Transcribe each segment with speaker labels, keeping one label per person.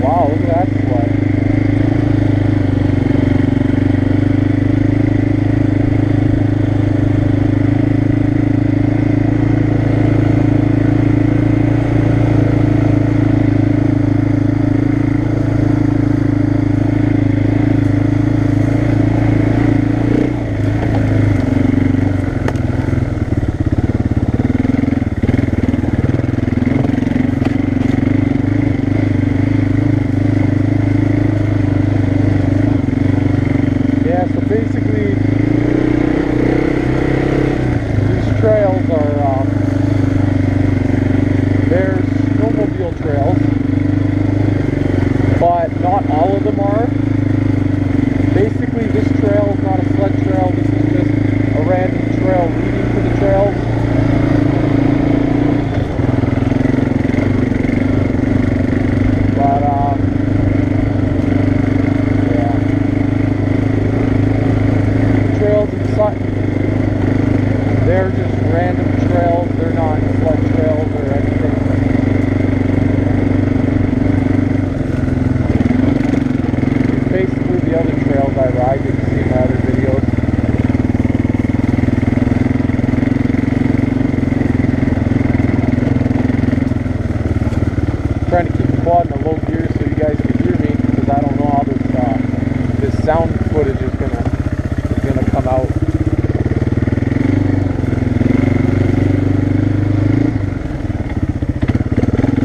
Speaker 1: Wow, look at that sled. Basically, these trails are, they're snowmobile trails, but not all of them are. Basically, this trail is not a sled trail, this is just a random trail leading to the trails. But, trails in Sutton, they're just random trails, they're not sled trails or anything. Basically the other trails I ride, you can see in my other videos. I'm trying to keep the quad in a low gear so you guys can hear me, because I don't know how this sound footage is gonna come out.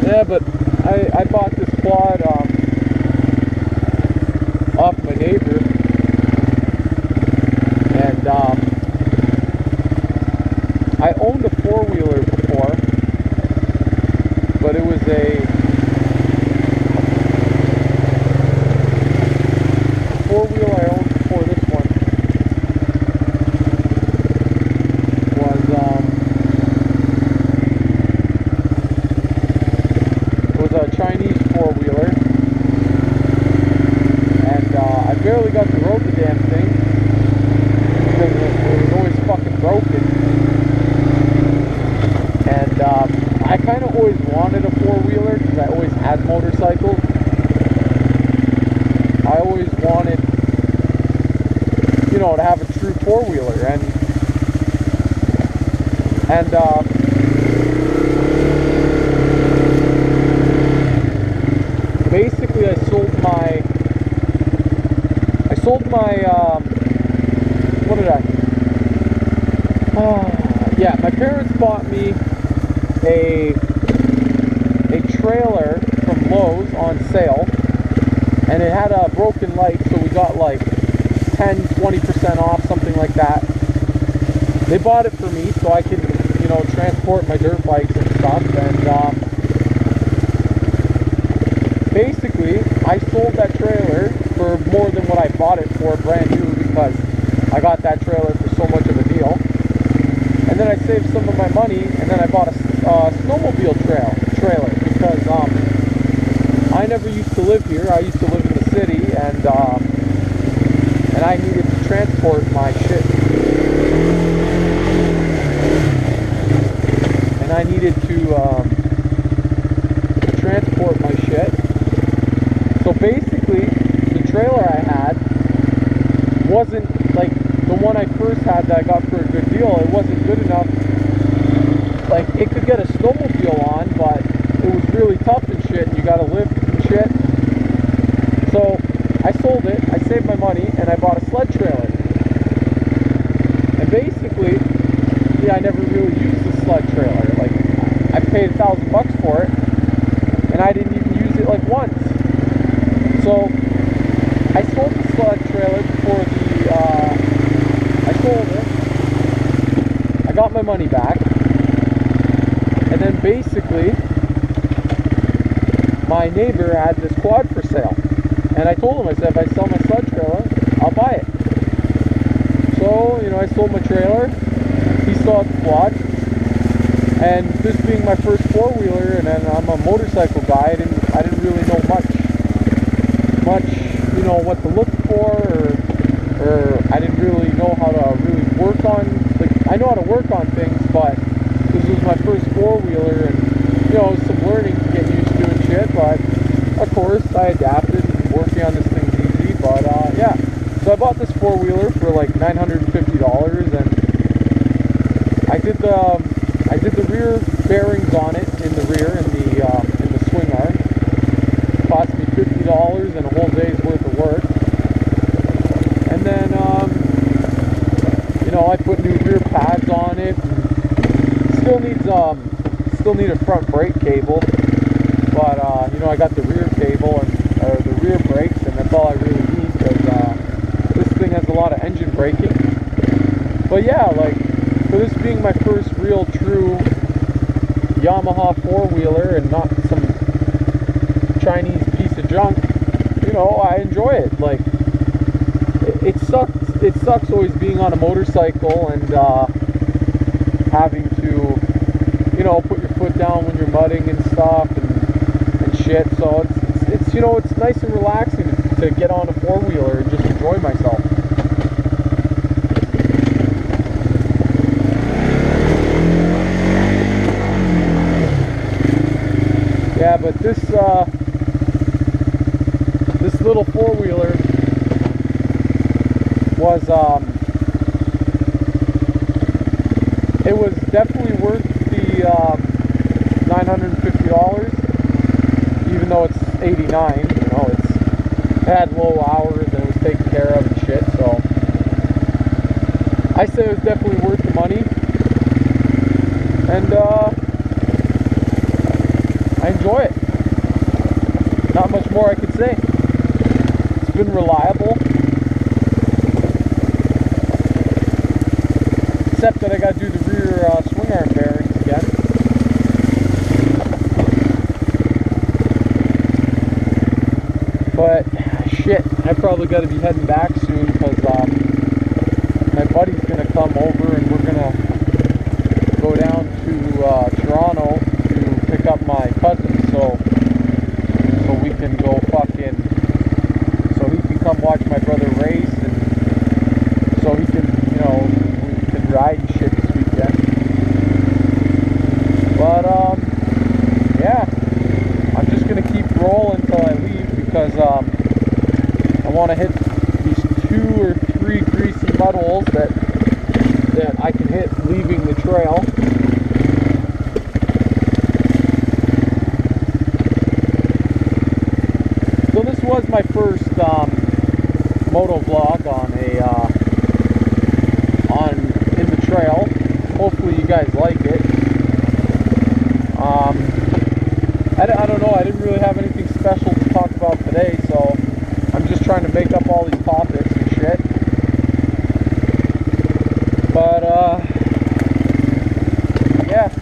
Speaker 1: Yeah, but I bought this quad off my neighbor, and I owned a four-wheeler before, but it was a four-wheel I owned before this one. A Chinese four-wheeler, and I barely got to road the damn thing because it was always fucking broken. And I kind of always wanted a four-wheeler because I always had motorcycles. I always wanted, you know, to have a true four-wheeler, and basically I sold my what did I yeah, my parents bought me a trailer from Lowe's on sale, and it had a broken light, so we got like 10-20% off, something like that. They bought it for me so I could, you know, transport my dirt bikes and stuff, and basically, I sold that trailer for more than what I bought it for brand new, because I got that trailer for so much of a deal. And then I saved some of my money, and then I bought a snowmobile trailer, because I never used to live here. I used to live in the city, and I needed to transport my shit. And I needed to transport my shit. So basically, the trailer I had wasn't like the one I first had that I got for a good deal. It wasn't good enough. Like, it could get a snowmobile on, but it was really tough and shit, and you gotta lift and shit. So I sold it, I saved my money, and I bought a sled trailer. And basically, yeah, I never really used the sled trailer. Like, I paid $1,000 for it, and I didn't even use it like once. So I sold the sled trailer before I sold it. I got my money back, and then basically my neighbor had this quad for sale, and I told him, I said, if I sell my sled trailer, I'll buy it. So, you know, I sold my trailer, he sold the quad, and this being my first four-wheeler, and then I'm a motorcycle guy, I didn't really know much, you know, what to look for, or I didn't really know how to really work on, like, I know how to work on things, but this was my first four-wheeler, and, you know, some learning to get used to and shit, but of course, I adapted, and working on this thing's easy, but yeah. So I bought this four-wheeler for like $950, and I did the rear bearings on it in the rear in the swing arm. It cost me $50 and a whole day's worth of work. And then you know, I put new rear pads on it. Still need a front brake cable, but you know, I got the rear cable and the rear brakes, and that's all I really need, because this thing has a lot of engine braking. But yeah, like, for this being my first real true Yamaha four-wheeler and not some Chinese piece of junk, you know, I enjoy it. Like, it sucks always being on a motorcycle and having to, you know, put your foot down when you're mudding and stuff and shit. So it's you know, it's nice and relaxing to get on a four-wheeler and just enjoy myself. Yeah, but this little four-wheeler was it was definitely worth the $950, even though it's 89. You know, it had low hours and it was taken care of and shit. So I say it was definitely worth the money, and I enjoy it. Not much more I could say. It's been reliable. Except that I got to do the rear swing arm bearings again. But shit, I probably got to be heading back soon, because my buddy's gonna come over and we're gonna go down to Toronto to pick up my cousin, so we can go so he can come watch my brother race, and so he can, you know, ride and shit this weekend. But yeah, I'm just gonna keep rolling until I leave, because I want to hit these 2 or 3 greasy mud holes that I can hit leaving the trail. So this was my first moto vlog on trail. Hopefully you guys like it. I don't know, I didn't really have anything special to talk about today, so I'm just trying to make up all these topics and shit. But yeah.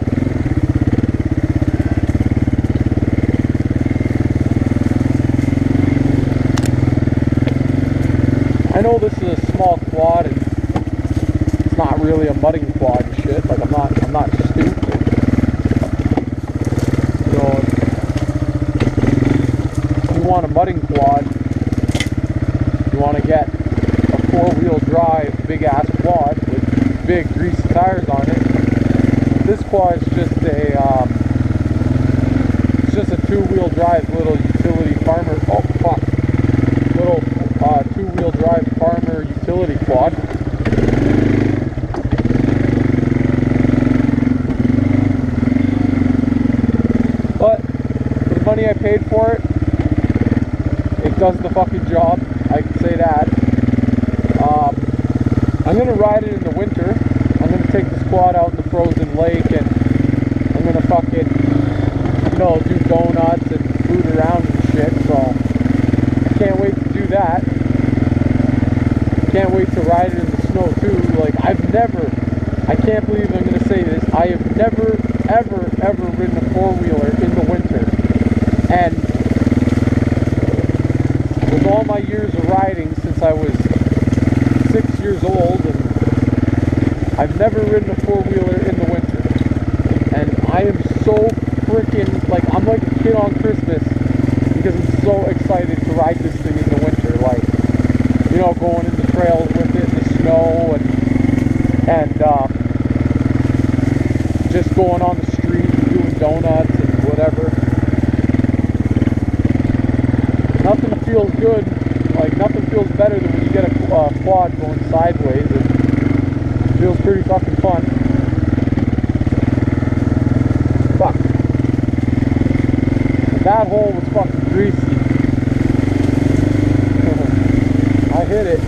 Speaker 1: I know this is a small quad and not really a mudding quad and shit. Like, I'm not stupid. You know, if you want a mudding quad, you want to get a 4-wheel drive big ass quad with big greasy tires on it. This quad is just a 2-wheel drive little utility farmer. Oh fuck! Little 2-wheel drive farmer utility quad. Money I paid for it, it does the fucking job, I can say that. I'm gonna ride it in the winter. I'm gonna take this quad out in the frozen lake, and I'm gonna fucking, you know, do donuts and boot around and shit, so I can't wait to do that. Can't wait to ride it in the snow too. Like, I can't believe I'm gonna say this, I have never ever ridden a 4-wheeler in the winter. And with all my years of riding since I was 6 years old, and I've never ridden a 4-wheeler in the winter. And I am so freaking, like, I'm like a kid on Christmas, because I'm so excited to ride this thing in the winter. Like, you know, going in the trails with it in the snow, and just going on the street and doing donuts and whatever. feels good. Like, nothing feels better than when you get a quad going sideways. It feels pretty fucking fun. Fuck. That hole was fucking greasy. I hit it.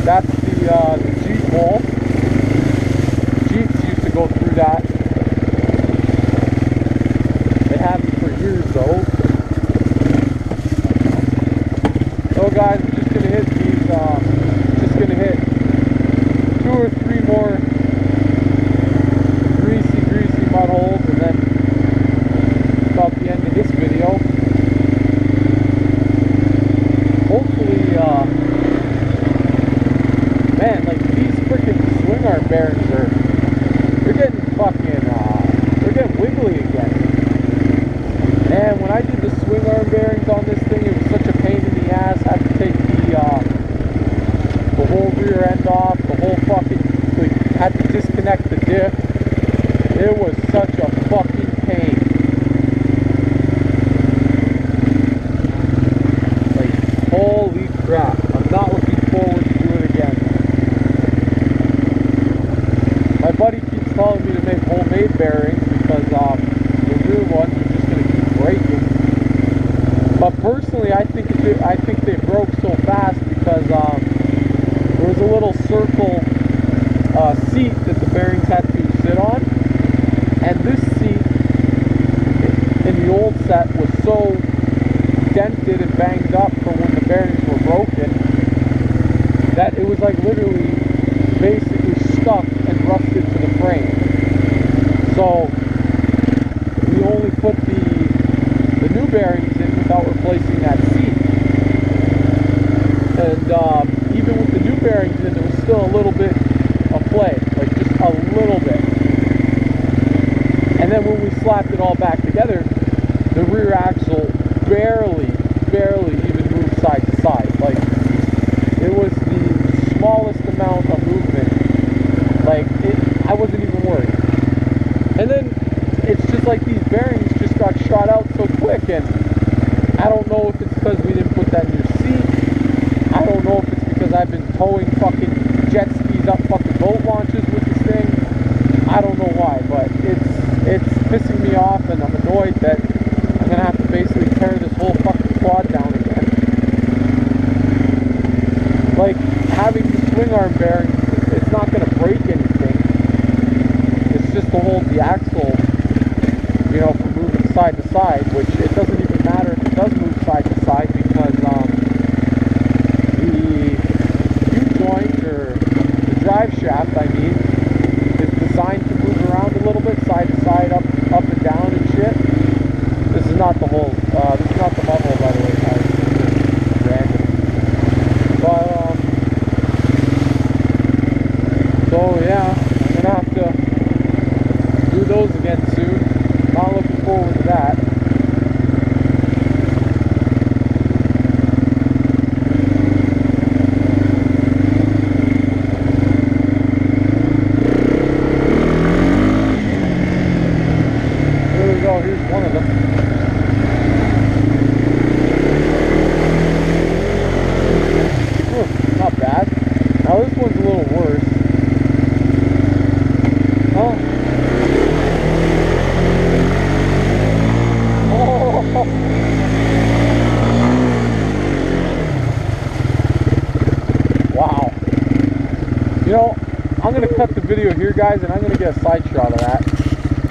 Speaker 1: That's the Jeep hole. Jeeps used to go through that. They haven't for years though. So guys, I'm just gonna hit these. Just gonna hit 2 or 3 more greasy mud holes, and then about the end of this video. Hopefully, man, like these freaking swing arm bearings they're getting fucking, they're getting wiggly again. And when I did the swing arm bearings on this thing, it was such a pain in the ass. I had to take the whole rear end off, the whole fucking, like, had to disconnect the diff. It was such a fucking pain. Like, holy crap. I'm not looking forward to doing it again. My buddy keeps telling me to make homemade bearings because the rear ones are just going to keep breaking. But personally, I think they broke so fast because there was a little circle seat that the bearings had to sit on, and this seat in the old set was so dented and banged up for when the bearings were broken that it was like literally basically stuck and rusted to the frame. So we only put the new bearings in without replacing that seat. And even with the new bearings in, there was still a little bit of play, like just a little bit. And then when we slapped it all back together, the rear axle barely even moved side to side. Like, it was the smallest amount of movement. Like, I wasn't even worried. And then it's just like these bearings just got shot out so quick, and I don't know if it's because we didn't put that new seat. I don't know if it's because I've been towing fucking jet skis up fucking boat launches with this thing. I don't know why, but it's pissing me off, and I'm annoyed that I'm gonna have to basically tear this whole fucking quad down again. Like, having the swing arm bearing, it's not gonna break anything. It's just to hold the axle, you know, from moving side to side, which it doesn't even matter if it does move side to side because the U-joint, or the drive shaft, I mean, is designed to move around a little bit, side to side, up and down and shit. This is not the whole, this is not the mud hole, by the way, guys. It's random. But, so yeah, I'm gonna have to do those again soon. Not looking forward to that. Here we go, here's one of them. Not bad. Now this one's a little worse. Oh. Wow. You know, I'm going to cut the video here, guys, and I'm going to get a side shot of that.